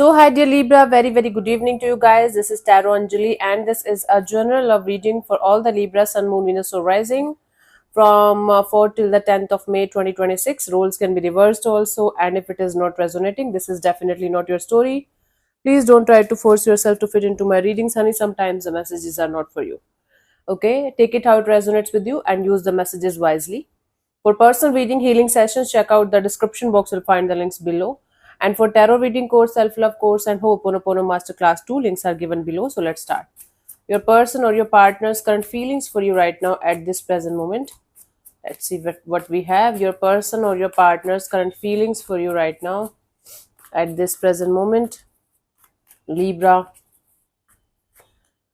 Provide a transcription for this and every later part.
Hi, dear Libra, very, very good evening to you guys. This is Tarot Anjali, and this is a general love reading for all the Libra, Sun, Moon, Venus, or Rising from 4 till the 10th of May 2026. Roles can be reversed also, and if it is not resonating, this is definitely not your story. Please don't try to force yourself to fit into my readings, honey. Sometimes the messages are not for you. Okay, take it how it resonates with you and use the messages wisely. For personal reading healing sessions, check out the description box. You'll find the links below. And for tarot reading course, self-love course, and Ho'oponopono masterclass 2 links are given below. So let's start. Your person or your partner's current feelings for you right now at this present moment. Let's see what we have. Your person or your partner's current feelings for you right now at this present moment. Libra.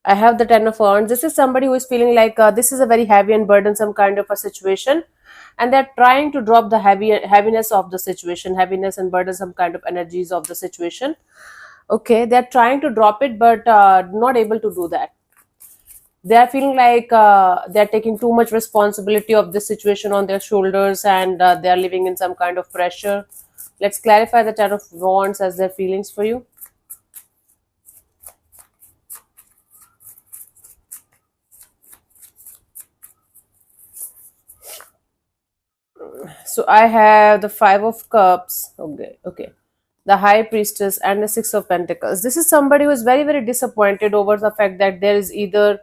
I have the Ten of Wands. This is somebody who is feeling like this is a very heavy and burdensome kind of a situation, and they're trying to drop the heaviness of the situation, heaviness and burdensome kind of energies of the situation. Okay, they're trying to drop it, but not able to do that. They are feeling like they're taking too much responsibility of this situation on their shoulders, and they are living in some kind of pressure. Let's clarify the Ten of Wands as their feelings for you. So I have the Five of Cups. Okay. The High Priestess and the Six of Pentacles. This is somebody who is very, very disappointed over the fact that there is either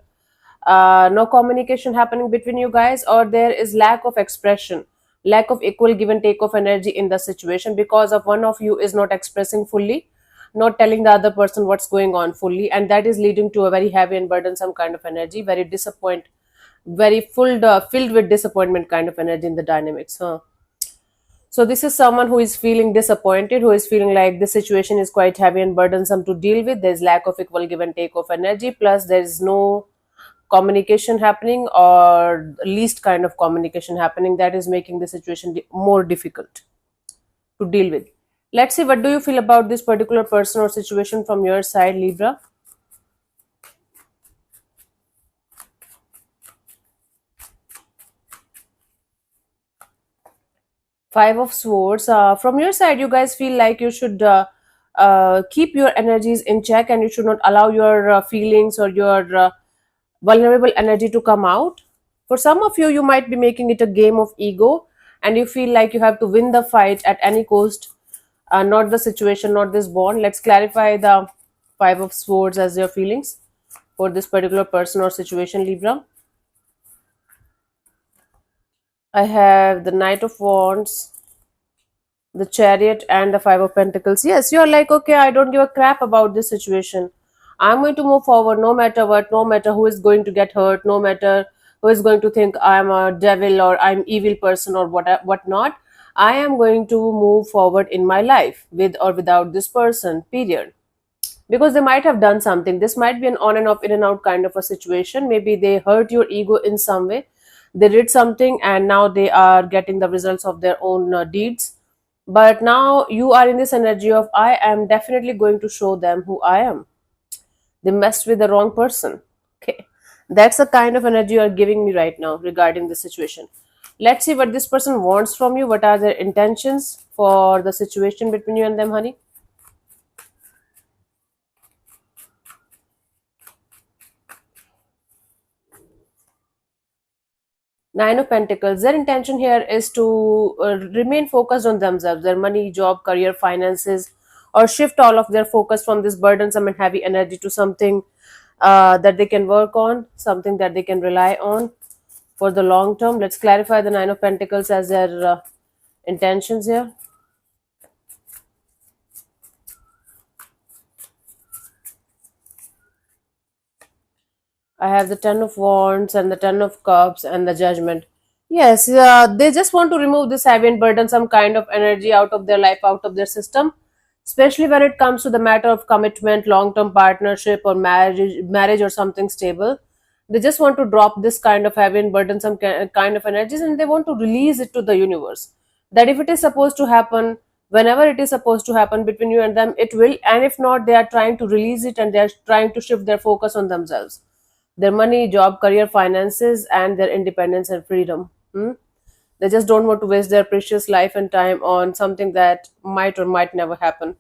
no communication happening between you guys, or there is lack of expression, lack of equal give and take of energy in the situation, because of one of you is not expressing fully, not telling the other person what's going on fully, and that is leading to a very heavy and burdensome kind of energy, very very filled with disappointment kind of energy in the dynamics. So this is someone who is feeling disappointed, who is feeling like the situation is quite heavy and burdensome to deal with. There's lack of equal give and take of energy, plus there is no communication happening, or least kind of communication happening, that is making the situation more difficult to deal with. Let's see, what do you feel about this particular person or situation from your side, Libra? Five of Swords. From your side, you guys feel like you should keep your energies in check, and you should not allow your feelings or your vulnerable energy to come out. For some of you, you might be making it a game of ego, and you feel like you have to win the fight at any cost, not the situation, not this bond. Let's clarify the Five of Swords as your feelings for this particular person or situation, Libra. I have the Knight of Wands, the Chariot, and the Five of Pentacles. Yes, you're like, okay, I don't give a crap about this situation. I'm going to move forward no matter what, no matter who is going to get hurt, no matter who is going to think I'm a devil or I'm evil person or what not. I am going to move forward in my life with or without this person, period. Because they might have done something. This might be an on and off, in and out kind of a situation. Maybe they hurt your ego in some way. They did something, and now they are getting the results of their own deeds. But now you are in this energy of, I am definitely going to show them who I am. They messed with the wrong person. Okay, that's the kind of energy you are giving me right now regarding the situation. Let's see what this person wants from you. What are their intentions for the situation between you and them, honey? Nine of Pentacles. Their intention here is to remain focused on themselves, their money, job, career, finances, or shift all of their focus from this burdensome and heavy energy to something that they can work on, something that they can rely on for the long term. Let's clarify the Nine of Pentacles as their intentions here. I have the Ten of Wands and the Ten of Cups and the Judgment. Yes, they just want to remove this heavy and burdensome kind of energy out of their life, out of their system, especially when it comes to the matter of commitment, long-term partnership, or marriage or something stable. They just want to drop this kind of heavy and burdensome kind of energies, and they want to release it to the universe. That if it is supposed to happen, whenever it is supposed to happen between you and them, it will. And if not, they are trying to release it, and they are trying to shift their focus on themselves, their money, job, career, finances, and their independence and freedom. They just don't want to waste their precious life and time on something that might or might never happen.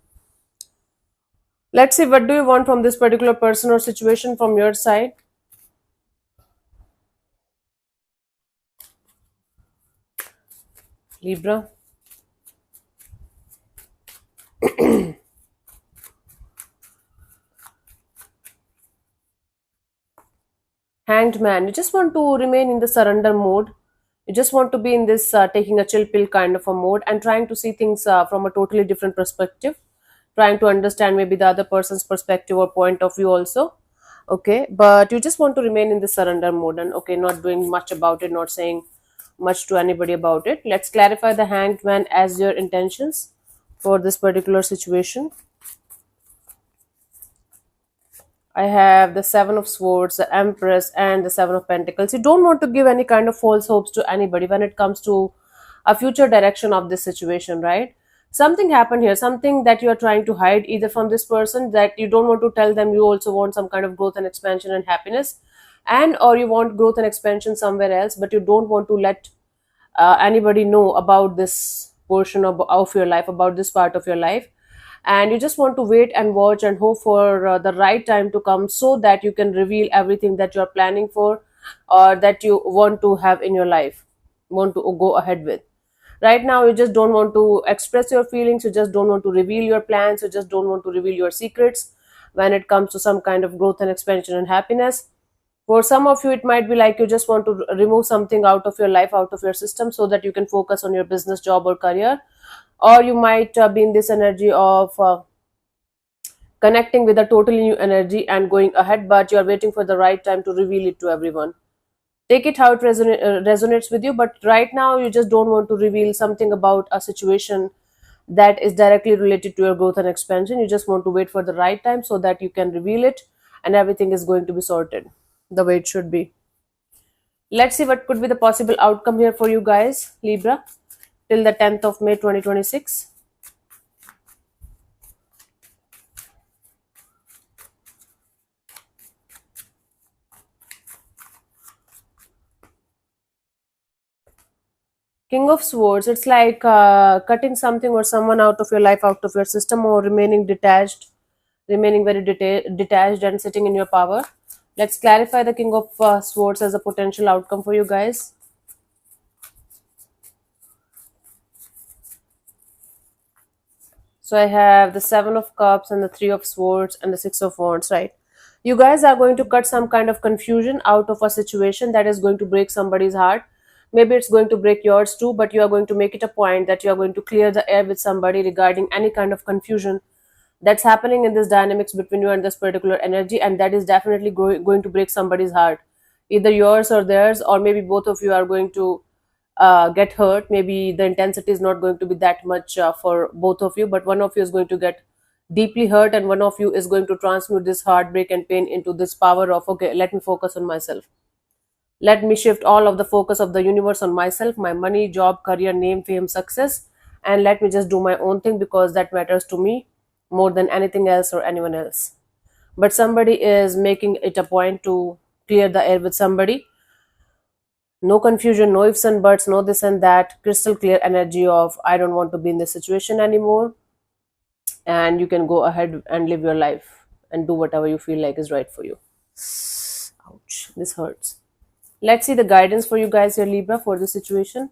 Let's see, what do you want from this particular person or situation from your side? Libra. Hanged man. You just want to remain in the surrender mode. You just want to be in this taking a chill pill kind of a mode and trying to see things from a totally different perspective, trying to understand maybe the other person's perspective or point of view also. Okay, but you just want to remain in the surrender mode and okay, not doing much about it, not saying much to anybody about it. Let's clarify the hanged man as your intentions for this particular situation. I have the Seven of Swords, the Empress, and the Seven of Pentacles. You don't want to give any kind of false hopes to anybody when it comes to a future direction of this situation, right? Something happened here, something that you are trying to hide either from this person, that you don't want to tell them you also want some kind of growth and expansion and happiness, and or you want growth and expansion somewhere else, but you don't want to let anybody know about this portion of your life, about this part of your life, and you just want to wait and watch and hope for the right time to come so that you can reveal everything that you're planning for or that you want to have in your life, want to go ahead with. Right now you just don't want to express your feelings, you just don't want to reveal your plans, you just don't want to reveal your secrets when it comes to some kind of growth and expansion and happiness. For some of you, it might be like you just want to remove something out of your life, out of your system, so that you can focus on your business, job, or career. Or you might be in this energy of connecting with a totally new energy and going ahead, but you are waiting for the right time to reveal it to everyone. Take it how it resonates with you, but right now you just don't want to reveal something about a situation that is directly related to your growth and expansion. You just want to wait for the right time so that you can reveal it and everything is going to be sorted the way it should be. Let's see what could be the possible outcome here for you guys, Libra, till the 10th of May 2026. King of Swords, it's like cutting something or someone out of your life, out of your system, or remaining detached, remaining very detached and sitting in your power. Let's clarify the King of Swords as a potential outcome for you guys. So I have the Seven of Cups and the Three of Swords and the Six of Wands, right? You guys are going to cut some kind of confusion out of a situation that is going to break somebody's heart. Maybe it's going to break yours too, but you are going to make it a point that you are going to clear the air with somebody regarding any kind of confusion that's happening in this dynamics between you and this particular energy, and that is definitely going to break somebody's heart, either yours or theirs, or maybe both of you are going to get hurt. Maybe the intensity is not going to be that much for both of you, but one of you is going to get deeply hurt and one of you is going to transmute this heartbreak and pain into this power of okay, let me focus on myself, let me shift all of the focus of the universe on myself, my money, job, career, name, fame, success, and let me just do my own thing because that matters to me more than anything else or anyone else. But somebody is making it a point to clear the air with somebody. No confusion, no ifs and buts, no this and that. Crystal clear energy of I don't want to be in this situation anymore. And you can go ahead and live your life and do whatever you feel like is right for you. Ouch, this hurts. Let's see the guidance for you guys here, Libra, for this situation.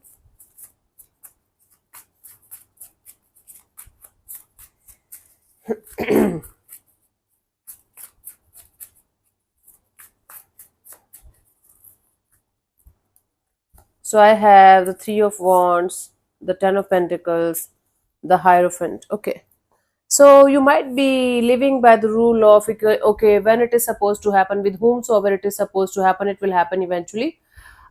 So I have the Three of Wands, the Ten of Pentacles, the Hierophant. Okay. So you might be living by the rule of okay, when it is supposed to happen, with whomsoever it is supposed to happen, it will happen eventually.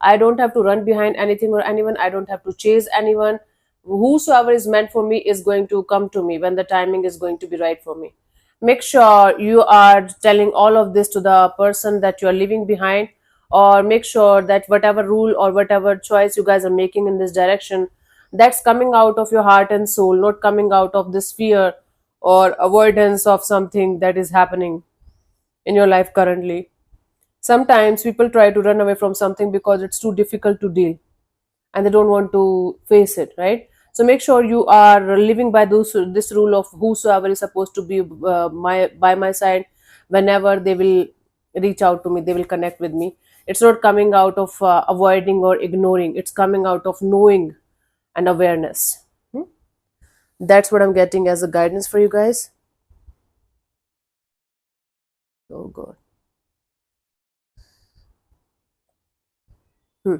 I don't have to run behind anything or anyone. I don't have to chase anyone. Whosoever is meant for me is going to come to me when the timing is going to be right for me. Make sure you are telling all of this to the person that you are leaving behind, or make sure that whatever rule or whatever choice you guys are making in this direction, that's coming out of your heart and soul, not coming out of this fear or avoidance of something that is happening in your life currently. Sometimes people try to run away from something because it's too difficult to deal and they don't want to face it, right? So make sure you are living by this rule of whosoever is supposed to be by my side. Whenever they will reach out to me, they will connect with me. It's not coming out of avoiding or ignoring. It's coming out of knowing and awareness. Hmm? That's what I'm getting as a guidance for you guys. Oh god. Hmm.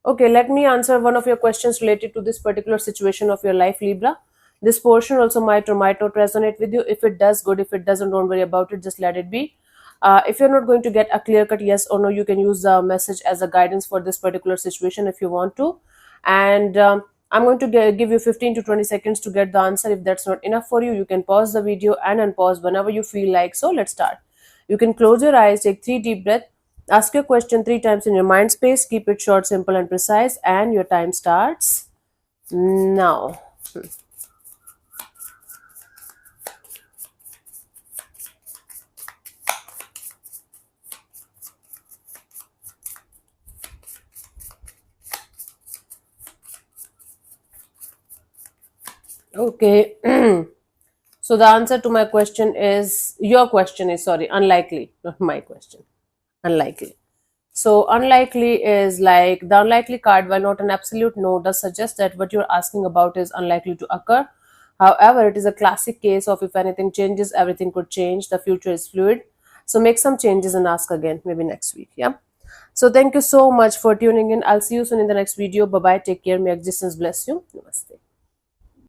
Okay, let me answer one of your questions related to this particular situation of your life, Libra. This portion also might or might not resonate with you. If it does, good. If it doesn't, don't worry about it. Just let it be. If you're not going to get a clear cut yes or no, you can use the message as a guidance for this particular situation if you want to. And I'm going to give you 15 to 20 seconds to get the answer. If that's not enough for you, you can pause the video and unpause whenever you feel like. So let's start. You can close your eyes, take 3 deep breaths. Ask your question 3 times in your mind space. Keep it short, simple, and precise. And your time starts now. Okay. So the answer to my question is your question is sorry, unlikely, not my question. Unlikely. So unlikely is like the unlikely card, while not an absolute no, does suggest that what you're asking about is unlikely to occur. However, it is a classic case of if anything changes, everything could change. The future is fluid. So make some changes and ask again, maybe next week. Yeah. So thank you so much for tuning in. I'll see you soon in the next video. Bye bye. Take care. May existence bless you. Namaste.